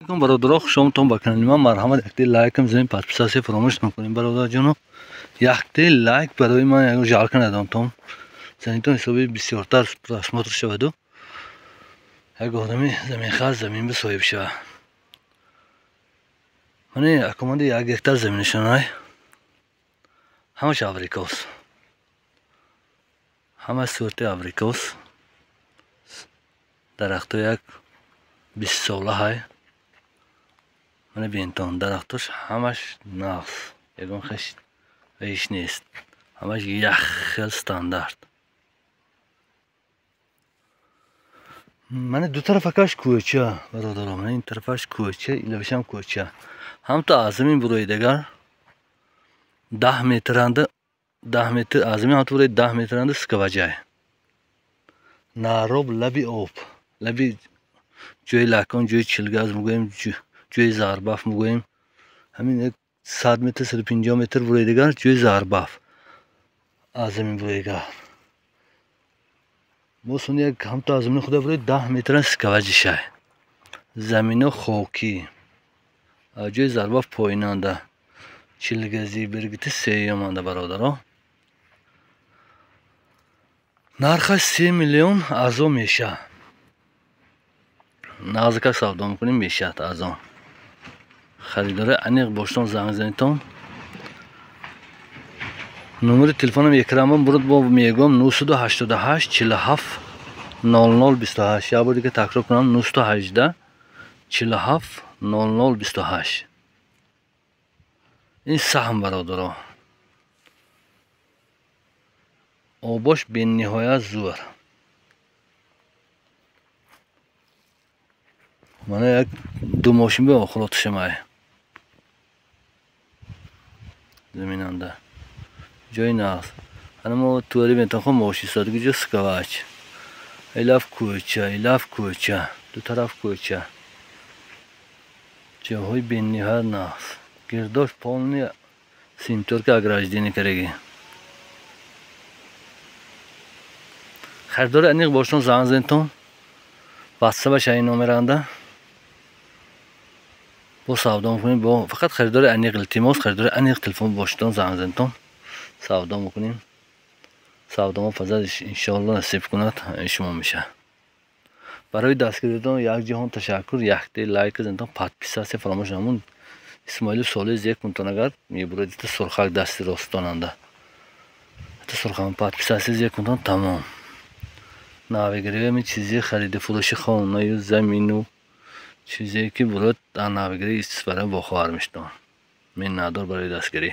برادرها خوشامتون با کانال من مرحمت. یک لایک هم زمین پس فراموش نکنیم برادر جانو. یک لایک برای من یک جال کنه تون زنیتون حسابی بسیارتر پراسمات شود و یک آدمی زمین خاص زمین به صاحب شود. من اکماند یک هکتار زمینشون های همش آفریقاست، همه صورت آفریقاست. درخت یک 20 ساله های من بینتون درختش همش ناقص یکم خشت هیچ نیست، همش یک خیل استاندارد. من دو طرف کاش کوچه برادرام، من این طرفش کوچه ایلوشم کوچه هم تا آزمین بروی دیگر 10 مترانده 10 متر آزمین هم تو بروی 10 مترانده سکواجای ناروب لبی آب لبی جوی لاکان جوی چلگاز میگویم جوی زارباف میگویم همین یک 100 متر 150 متر بروی دیگر جوی زارباف آزمین بروی دیگر بوسون یک هم تا زمین خدا بروی 10 متر سکواجی شای زمین خوکی جوی زارباف پوینانده چلگازی برگیت سیامانده برادرها. نرخش 3 میلیون ارزو میشه. نازکه سودا میکنیم میشه ارزو. خریدار انیق باشتون زنگ زنیتون. نمبر تلفنم اکرامم برد با میگم 988 47 0028 یا بودی که تکرار کنم 918 47 0028. این سهم برادرها آباش به نهایت زور. من یک دو ماشین به آخرات شمای زمیننده جای ناز اما توری بینتون خود ماشین سادگی جو سکواچ ایلاف کوچه دو طرف کوچه جاهای به نهایت ناز گرداش پالنی سیمتور که اگراج دینی کرگی. خریدار انیق باشتون زنگ زنیتون واتساپ این نمرانده با سودا میکنیم. با فقط خریدار انیق التماس خریدار انیق تلفن باشتون زنگ زنیتون سودا میکنیم. سودا ما فضل انشاءالله نصیب کند شما میشه. برای دستگیریتون یک جهان تشکر. یک لایک زنیتون پادپیساسی فراموش نمون. اسماعیل سالیز یک کنتونگر میبرید سرخک دستی راستاننده سرخم پادپیساسی یک کنتون تمام. ناویگری می چیزی خرید فروش خانه یا زمین و چیزی که برات در ناویگری استفاده با خواهر میشتن من ندار برای دستگیری.